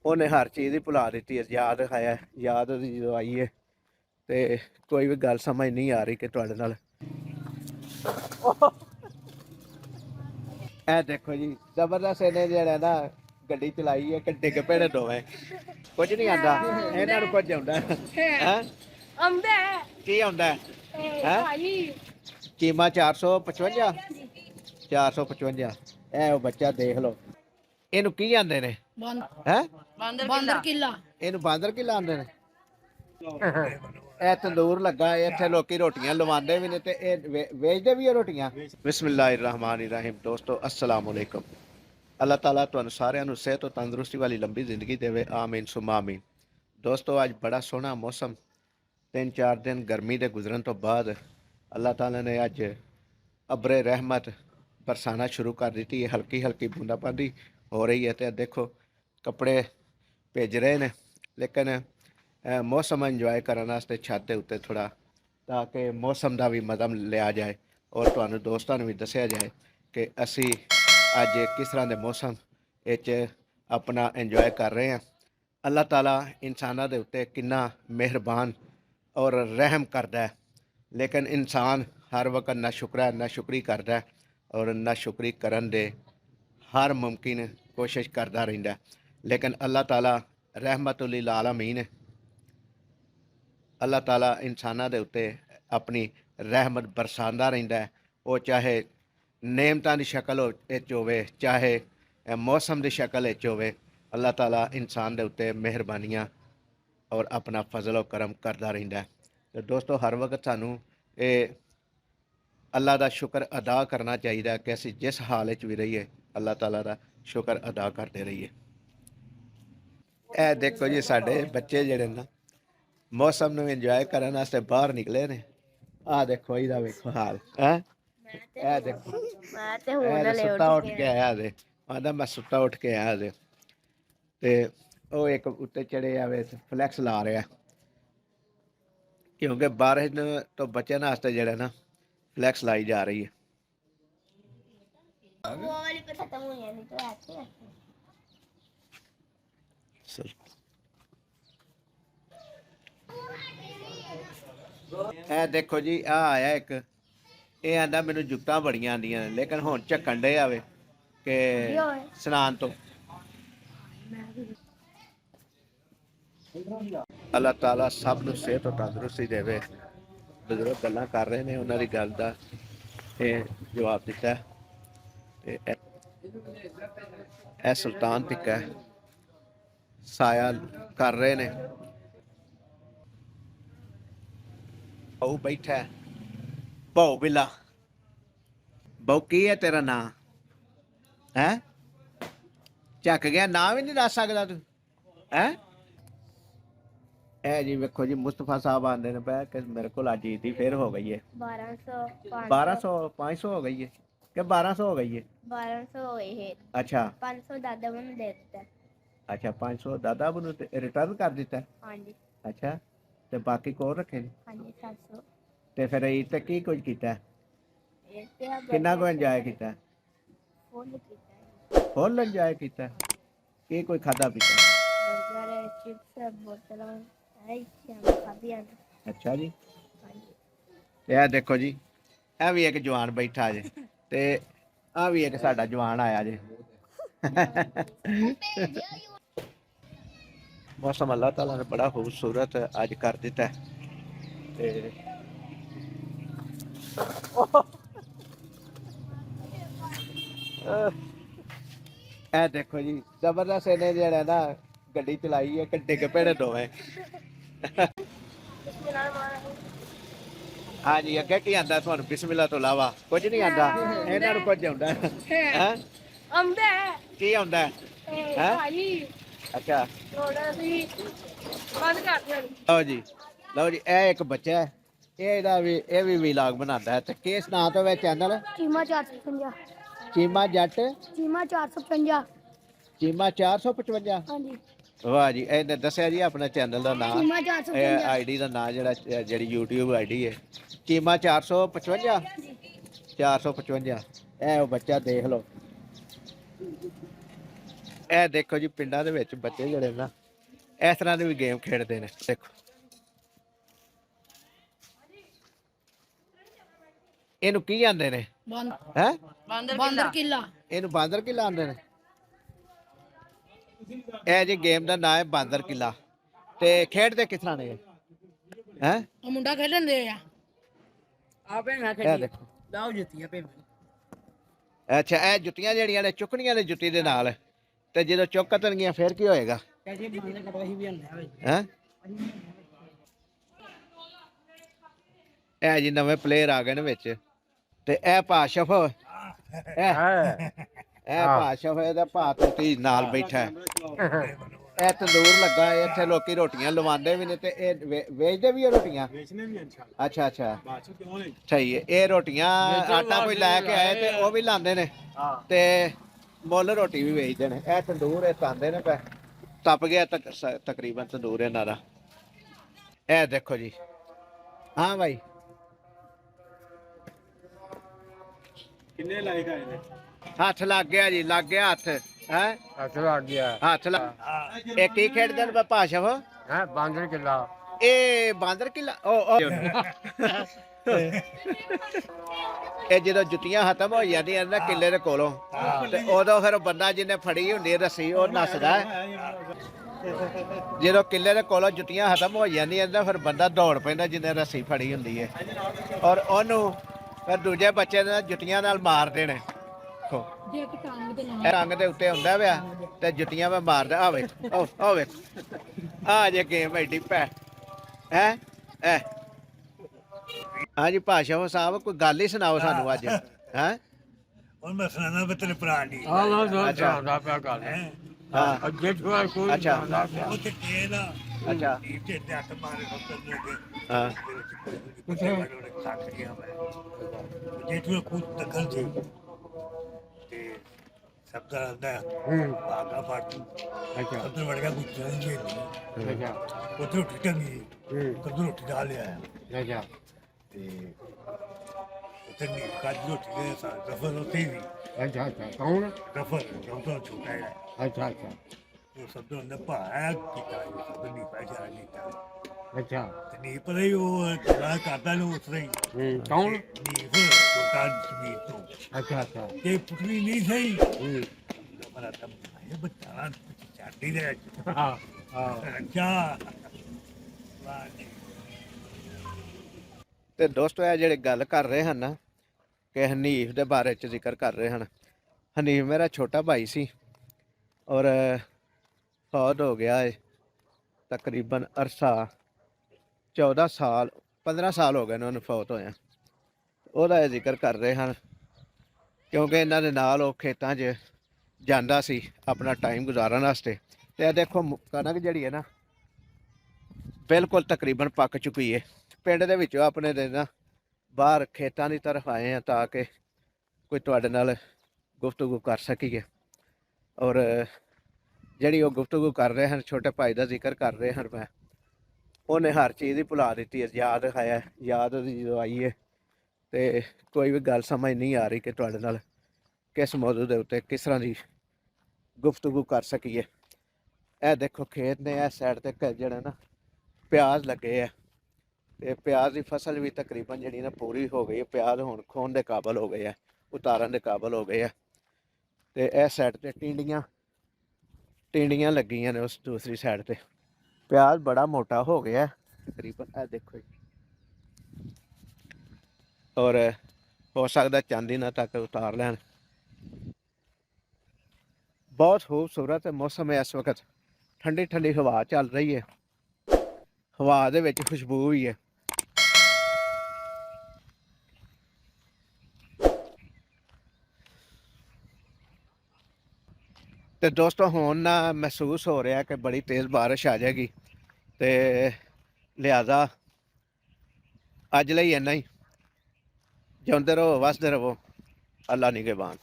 ਉਹਨੇ ਹਰ ਚੀਜ਼ ਹੀ ਭੁਲਾ ਦਿੱਤੀ ਹੈ। ਯਾਦ ਹੈ, ਯਾਦ ਉਹਦੀ ਜਦੋਂ ਆਈ ਹੈ ਤੇ ਕੋਈ ਵੀ ਗੱਲ ਸਮਝ ਨਹੀਂ ਆ ਰਹੀ ਕਿ ਤੁਹਾਡੇ ਨਾਲ ਇਹ ਦੇਖੋ ਜੀ ਜ਼ਬਰਦਸਤ ਇਹਨੇ ਜਿਹੜਾ ਨਾ ਗੱਡੀ ਚਲਾਈ ਹੈ ਕਿ ਡਿੱਗ ਪਏ ਦੋਵੇਂ। ਕੁਝ ਨਹੀਂ ਆਉਂਦਾ ਇਹਨਾਂ ਨੂੰ, ਕੁਝ ਆਉਂਦਾ ਹੈ। ਆਉਂਦਾ ਕੀ ਆਉਂਦਾ ਹੈ? ਭਾਜੀ ਚੀਮਾ 455 455। ਇਹ ਉਹ ਬੱਚਾ ਦੇਖ ਲਓ, ਇਹਨੂੰ ਕੀ ਆਂਦੇ ਨੇ? ਹੈ ਬਾਂਦਰ ਕਿਲਾ। ਇਹਨੂੰ ਬਾਂਦਰ ਕੀ ਲਾਉਂਦੇ ਨੇ? ਇਹ ਤੰਦੂਰ ਲੱਗਾ, ਇੱਥੇ ਲੋਕੀ ਰੋਟੀਆਂ ਲਵਾਉਂਦੇ ਵੀ ਨੇ ਤੇ ਇਹ ਵੇਚਦੇ ਵੀ ਆ ਰੋਟੀਆਂ। ਬਿਸਮਿल्लाहिर्रहमानिर्रहीम। ਦੋਸਤੋ अस्सलाम वालेकुम। अल्लाह ताला ਤੁਹਾਨੂੰ ਸਾਰਿਆਂ ਨੂੰ ਸਿਹਤ ਤੇ ਤੰਦਰੁਸਤੀ ਵਾਲੀ ਲੰਬੀ ਜ਼ਿੰਦਗੀ ਦੇਵੇ, ਆਮੀਨ ਸੁਮਾ ਆਮੀਨ। ਦੋਸਤੋ ਅੱਜ ਬੜਾ ਸੋਹਣਾ ਮੌਸਮ, 3-4 ਦਿਨ ਗਰਮੀ ਦੇ ਗੁਜ਼ਰਨ ਤੋਂ ਬਾਅਦ ਅੱਲਾਹ ਤਾਲਾ ਨੇ ਅੱਜ ਅਬਰੇ ਰਹਿਮਤ ਬਰਸਾना शुरू कर दी है। हल्की हल्की बूंदाबांदी हो रही है। तो देखो कपड़े भेज रहे हैं, लेकिन मौसम इंजॉय करने वास्ते छत के उत्ते थोड़ा, ताकि मौसम का भी मज़ा लिया जाए और तुहानू दोस्तों भी दसिया जाए कि असी अज किस तरह के मौसम अपना इंजॉय कर रहे हैं। अल्लाह ताला इंसानों के उत्ते कितना मेहरबान और रहम करता है, लेकिन इंसान हर वक्त नाशुक्री करता है और नाशुक्री करन दे हर मुमकिन कोशिश करता रहिंदा है। लेकिन अल्लाह ताला रहमतुल लिल आलमीन, अल्लाह ताला इंसानों के उत्ते अपनी रहमत बरसांदा रहिंदा है। वो चाहे नेमतां की शक्ल होवे, चाहे मौसम की शक्ल होवे, अल्लाह ताला इंसान के उत्ते मेहरबानियाँ और अपना फजल और करम करता रहिंदा है। तो दोस्तों हर वक्त सानू ये अल्लाह का शुक्र अदा करना चाहिए कि असी जिस हाल भी रहीए अल्लाह ताला का शुक्र अदा करते रहिए। ए देखो जी साडे बच्चे जिहड़े ना मौसम नूं इंजॉय करने वास्ते बाहर निकले ने। आ देखो इहदा वेखो हाल है। ए देखो सुत्ता उठ के आया दे, आंदा मैं सुत्ता उठ के आया दे। ते ओ एक उत्ते चढ़े आवे फ्लैक्स ला रहा, क्योंकि बारिश तो बचने वास्ते जिहड़ा ना फ्लैक्स लाई जा रही है। ए देखो जी आ आया एक, ये आंदा मैनू जुत्तां बड़ियां आंदियां ने, लेकिन हुण झक्कन डे आवे कि स्नान तो। अल्लाह ताला सब नूं सेहत और तंदुरुस्ती देवे। बजुर्ग गल्लां कर रहे ने, उन्हां दी गल दा जवाब दिता है। ए सुल्तान टिक्का साया कर रहे ने। बहु बैठा है, बहु बिला। बहु की है तेरा नाम? है झक गया, नाम ही नहीं दस सकदा तू? है ए जी वेखो जी मुस्तफा साहब आंदे ने पै कि मेरे को अज ईदी फिर हो गई है 1200 500 हो गई है कि 1200 हो गई है? 1200 हो गई है। अच्छा 500 दादा बनु दे देता है। अच्छा 500 दादा बनु रिटर्न कर दिता है? हाँ जी। अच्छा ते बाकी कोल रखे ने? हाँ जी 700। ते फिर ईद ते की कुछ कीता? किन्ना को एंजॉय कीता? फुल एंजॉय कीता? की कोई खादा पीता? बर्गर, चिप्स, बोतल अच्छा जी। यह देखो जी यह भी एक जवान बैठा जे, ते आ भी एक साडा जवान आया जे। मौसम अल्लाह ताला ने बड़ा खूबसूरत अज कर दिता है। ए देखो जी जबरदस्त इन्हें जेड़ा ना गड्डी चलाई है कि डिग पे दोवें। हाँ जी अगे की आंदा तुहानू बिस्मिल्लाह तो इलावा कुछ नहीं आंदा? इन्हां नूं कुछ आउंदा है? आंदा की आउंदा है? भाजी अच्छा थोड़ा सी बंद कर दो। लो जी, लो जी ए एक बच्चा है, ये भी व्लॉग बनाता है। ते किस नाम तो वे चैनल? चीमा 455। चीमा जट चीमा 455। चीमा 455। हाँ जी। वाह जी, इन्हें दसिया जी अपने चैनल का नाम, चीमा 455 आईडी का नाम जी यूट्यूब आईडी है चीमा 455। 455 ए बच्चा देख लो। ਇਹ ਦੇਖੋ ਜੀ ਪਿੰਡਾਂ ਦੇ ਵਿੱਚ ਬੱਚੇ ਜਿਹੜੇ ਨਾ ਇਸ ਤਰ੍ਹਾਂ ਦੀ ਵੀ ਗੇਮ ਖੇਡਦੇ ਨੇ। ਦੇਖੋ ਇਹਨੂੰ ਕੀ ਆਂਦੇ ਨੇ ਹੈ? ਬਾਂਦਰ ਕਿਲਾ। ਇਹਨੂੰ ਬਾਂਦਰ ਕਿਲਾ ਆਂਦੇ ਨੇ। ਇਹ ਜੀ ਗੇਮ ਦਾ ਨਾਮ ਹੈ ਬਾਂਦਰ ਕਿਲਾ। ਤੇ ਖੇਡਦੇ ਕਿਸ ਤਰ੍ਹਾਂ ਨੇ ਹੈ? ਉਹ ਮੁੰਡਾ ਖੇਡਣ ਦੇ ਆ ਆਪੇ ਨਾ ਇਹ ਖੇਡੀ ਦੇਖੋ ਲਾਓ ਜੁੱਤੀਆਂ ਪੇ। ਅੱਛਾ ਇਹ ਜੁੱਤੀਆਂ ਜਿਹੜੀਆਂ ਨੇ ਚੁੱਕਣੀਆਂ ਨੇ ਜੁੱਤੀ ਦੇ ਨਾਲ, ਤੇ ਜਦੋਂ ਚੁੱਕਣਗੀਆਂ ਫਿਰ ਕੀ ਹੋਏਗਾ ਕਹਿੰਦੇ ਬਾਂਦਰ ਕਟਵਾਈ ਵੀ ਹੁੰਦੇ ਆ ਹੈ? ਇਹ ਜੀ ਨਵੇਂ ਪਲੇਅਰ ਆ ਗਏ ਨੇ ਵਿੱਚ। ਤੇ ਇਹ ਭਾਸ਼ਫ ਇਹ ਭਾਸ਼ਫ ਇਹਦਾ ਭਾਤੀ ਨਾਲ ਬੈਠਾ ਹੈ। ਇਹ ਤੰਦੂਰ ਲੱਗਾ ਹੈ, ਇੱਥੇ ਲੋਕੀ ਰੋਟੀਆਂ ਲਵਾਉਂਦੇ ਵੀ ਨੇ ਤੇ ਇਹ ਵੇਚਦੇ ਵੀ ਆ ਰੋਟੀਆਂ। ਅੱਛਾ ਅੱਛਾ ਸਹੀ ਹੈ। ਇਹ ਰੋਟੀਆਂ ਆਟਾ ਕੋਈ ਲੈ ਕੇ ਆਏ ਤੇ ਉਹ ਵੀ ਲਾਉਂਦੇ ਨੇ ਤੇ ਮੁੱਲ ਰੋਟੀ ਵੀ ਵੇਚਦੇ ਨੇ। ਇਹ ਤੰਦੂਰ ਇਹ ਤਾਂਦੇ ਨੇ ਪੈ ਤਪ ਗਿਆ ਤਕਰੀਬਨ ਤੰਦੂਰ ਇਹਨਾਂ ਦਾ। ਇਹ ਦੇਖੋ ਜੀ। ਹਾਂ ਭਾਈ ਕਿੰਨੇ ਲਾਇਕ ਆਏ ਨੇ? ਹੱਥ ਲੱਗ ਗਿਆ ਜੀ, ਲੱਗ ਗਿਆ ਹੱਥ ਹੈ। ਹੱਥ ਲੱਗ ਗਿਆ ਹੱਥ ਲੱਗ ਇਹ ਕੀ ਖੇਡਦੇ ਨੇ ਭਾਸ਼ਾ? ਹੈ ਬਾਂਦਰ ਕਿਲਾ। ਇਹ ਬਾਂਦਰ ਕਿਲਾ ਉਹ ਇਹ ਜਦੋਂ ਜੁੱਤੀਆਂ ਖਤਮ ਹੋ ਜਾਂਦੀਆਂ ਨਾ ਕਿੱਲੇ ਦੇ ਕੋਲੋਂ ਤੇ ਉਦੋਂ ਫਿਰ ਬੰਦਾ ਜਿਹਨੇ ਫੜੀ ਹੁੰਦੀ ਰੱਸੀ ਉਹ ਨੱਸਦਾ ਹੈ। ਜਦੋਂ ਕਿੱਲੇ ਦੇ ਕੋਲੋਂ ਜੁੱਤੀਆਂ ਖਤਮ ਹੋ ਜਾਂਦੀਆਂ ਨਾ ਫਿਰ ਬੰਦਾ ਦੌੜ ਪੈਂਦਾ ਜਿਹਨੇ ਰੱਸੀ ਫੜੀ ਹੁੰਦੀ ਹੈ, ਔਰ ਉਹਨੂੰ ਫਿਰ ਦੂਜੇ ਬੱਚੇ ਦੇ ਜੁੱਤੀਆਂ ਨਾਲ ਮਾਰਦੇ ਨੇ। ਰੰਗ ਦੇ ਉੱਤੇ ਹੁੰਦਾ ਵਿਆ ਤੇ ਜੁੱਤੀਆਂ ਮੈਂ ਮਾਰਦਾ। ਆ ਵੇਖ ਉਹ ਵੇਖ ਆ ਜੇ ਗੇਮ ਐਡੀ ਪੈ ਹੈ। ਐ ਹਾਂਜੀ ਭਾਸ਼ਾ ਸਾਹਿਬ ਕੋਈ ਗੱਲ ਹੀ ਸੁਣਾਓ ਸਾਨੂੰ ਅੱਜ। ਹੈ ਹੁਣ ਮੈਂ ਸੁਣਾਣਾ ਵੀ ਤੇਰੇ ਭਰਾ ਦੀ ਅੱਛਾ ਦਾ ਪਿਆ ਗੱਲ ਹਾਂ ਅੱਗੇ ਤੋਂ ਕੋਈ ਅੱਛਾ ਉਹ ਤੇ ਕੀ ਨਾ ਅੱਛਾ ਇਹ ਤੇ ਹੱਥ ਮਾਰੇ ਉੱਤੇ ਨੂੰ ਕੇ ਹਾਂ ਕੁਛ ਵਾਲੋਂ ਨੇ ਸਾਥ ਗਿਆ ਮੈਂ ਜੇ ਤੂੰ ਖੁਦ ਦਖਲ ਦੇ ਤੇ ਸਭ ਦਾ ਹੁੰਦਾ ਆਗਾ ਪਾਰਟੀ ਅੱਛਾ ਉਧਰ ਵੜ ਗਿਆ ਕੁਝ ਨਹੀਂ ਅੱਛਾ ਉਧਰ ਟਿਟੰਗੀ ਕਦੋਂ ਰੋਟੀ ਖਾ ਲਿਆ ਅੱਛਾ ਤੇ ਉਧਰ ਨਹੀਂ ਕਾਜ ਰੋਟੀ ਦੇ ਸਾਥ ਰਫਲ ਹੋਤੀ ਵੀ ਅੱਛਾ ਅੱਛਾ ਕੌਣ? ਰਫਲ ਜੋ ਤਾਂ ਛੋਟਾ ਹੈ ਅੱਛਾ ਅੱਛਾ ਉਹ ਸਭ ਤੋਂ ਅੰਦਰ ਭਾਇਆ ਕੀਤਾ ਸਭ ਨਹੀਂ ਪੈਸਾ ਨਹੀਂ ਤਾਂ ਅੱਛਾ ਤੇ ਨਹੀਂ ਪਰ ਇਹ ਉਹ ਜਿਹੜਾ ਕਰਦਾ ਨੂੰ ਉਸ ਰਹੀ ਕੌਣ? ਨਹੀਂ ਫਿਰ ਛੋਟਾ ਜ਼ਮੀਨ ਤੋਂ ਅੱਛਾ ਅੱਛਾ ਤੇ ਪੁੱਤਰੀ ਨਹੀਂ ਸਹੀ ਮਰਾ ਤਾਂ ਇਹ ਬੱਚਾ ਚਾਟੀ ਦੇ ਹਾਂ ਹਾਂ ਅੱਛਾ ਵਾਹ ਜੀ। ਤੇ ਦੋਸਤੋ ਇਹ ਜਿਹੜੇ ਗੱਲ ਕਰ ਰਹੇ ਹਨ ਨਾ ਕਿ ਹਨੀਫ ਦੇ ਬਾਰੇ ਚ ਜ਼ਿਕਰ ਕਰ ਰਹੇ ਹਨ। ਹਨੀਫ ਮੇਰਾ ਛੋਟਾ ਭਾਈ ਸੀ ਔਰ ਫੌਤ ਹੋ ਗਿਆ ਹੈ ਤਕਰੀਬਨ ਅਰਸਾ 14 ਸਾਲ 15 ਸਾਲ ਹੋ ਗਏ ਨੇ ਉਹਨੂੰ ਫੌਤ ਹੋਇਆ। ਉਹਦਾ ਇਹ ਜ਼ਿਕਰ ਕਰ ਰਹੇ ਹਨ ਕਿਉਂਕਿ ਇਹਨਾਂ ਦੇ ਨਾਲ ਉਹ ਖੇਤਾਂ 'ਚ ਜਾਂਦਾ ਸੀ ਆਪਣਾ ਟਾਈਮ ਗੁਜ਼ਾਰਨ ਵਾਸਤੇ। ਤੇ ਇਹ ਦੇਖੋ ਕਣਕ ਜਿਹੜੀ ਹੈ ਨਾ ਬਿਲਕੁਲ ਤਕਰੀਬਨ ਪੱਕ ਚੁੱਕੀ ਹੈ। ਪਿੰਡ ਦੇ ਵਿੱਚੋਂ ਆਪਣੇ ਦੇ ਨਾ ਬਾਹਰ ਖੇਤਾਂ ਦੀ ਤਰਫ ਆਏ ਆ ਤਾਂ ਕਿ ਕੋਈ ਤੁਹਾਡੇ ਨਾਲ ਗੁਫ਼ਤਗੂ ਕਰ ਸਕੀਏ। ਔਰ ਜਿਹੜੀ ਉਹ ਗੁਫ਼ਤਗੂ ਕਰ ਰਹੇ ਹਨ ਛੋਟੇ ਭਾਈ ਦਾ ਜ਼ਿਕਰ ਕਰ ਰਹੇ ਹਨ ਮੈਂ ਉਹਨੇ ਹਰ ਚੀਜ਼ ਹੀ ਭੁਲਾ ਦਿੱਤੀ ਹੈ। ਯਾਦ ਹੈ ਯਾਦ ਉਹਦੀ ਜਦੋਂ ਆਈ ਹੈ ਤੇ ਕੋਈ ਵੀ ਗੱਲ ਸਮਝ ਨਹੀਂ ਆ ਰਹੀ ਕਿ ਤੁਹਾਡੇ ਨਾਲ ਕਿਸ ਮੌਜੂ ਦੇ ਉੱਤੇ ਕਿਸ ਤਰ੍ਹਾਂ ਦੀ ਗੁਫ਼ਤਗੂ ਕਰ ਸਕੀਏ। ਇਹ ਦੇਖੋ ਖੇਤ ਨੇ ਇਹ ਸਾਈਡ ਤੇ ਜਿਹੜਾ ਨਾ ਪਿਆਜ਼ ਲੱਗੇ ਆ ਤੇ ਪਿਆਜ਼ ਦੀ ਫਸਲ ਵੀ ਤਕਰੀਬਨ ਜਿਹੜੀ ਨਾ ਪੂਰੀ ਹੋ ਗਈ ਹੈ। ਪਿਆਜ਼ ਹੁਣ ਖੋਣ ਦੇ ਕਾਬਲ ਹੋ ਗਏ ਆ, ਉਤਾਰਨ ਦੇ ਕਾਬਲ ਹੋ ਗਏ ਆ। ਤੇ ਇਹ ਸਾਈਡ ਤੇ ਟਿੰਡੀਆਂ ਲੱਗੀਆਂ ਨੇ ਉਸ ਦੂਸਰੀ ਸਾਈਡ ਤੇ। ਪਿਆਜ਼ ਬੜਾ ਮੋਟਾ ਹੋ ਗਿਆ ਤਕਰੀਬਨ ਇਹ ਦੇਖੋ ਜੀ। ਔਰ ਹੋ ਸਕਦਾ ਚਾਂਦੀ ਨਾ ਤੱਕ ਉਤਾਰ ਲੈਣ। ਬਹੁਤ ਖੂਬਸੂਰਤ ਮੌਸਮ ਹੈ ਇਸ ਵਕਤ। ਠੰਡੀ ਠੰਡੀ ਹਵਾ ਚੱਲ ਰਹੀ ਹੈ। ਹਵਾ ਦੇ ਵਿੱਚ ਖੁਸ਼ਬੂ ਵੀ ਹੈ। ਤੇ ਦੋਸਤੋ ਹੁਣ ਨਾ ਮਹਿਸੂਸ ਹੋ ਰਿਹਾ ਕਿ ਬੜੀ ਤੇਜ਼ ਬਾਰਿਸ਼ ਆ ਜਾਏਗੀ ਤੇ ਲਿਹਾਜ਼ਾ ਅੱਜ ਲਈ ਇੰਨਾ ਹੀ। ਜਿਉਂਦੇ ਰਹੋ ਵਸਦੇ ਰਹੋ। ਅੱਲਾ ਨਿਗਹਿਬਾਨ।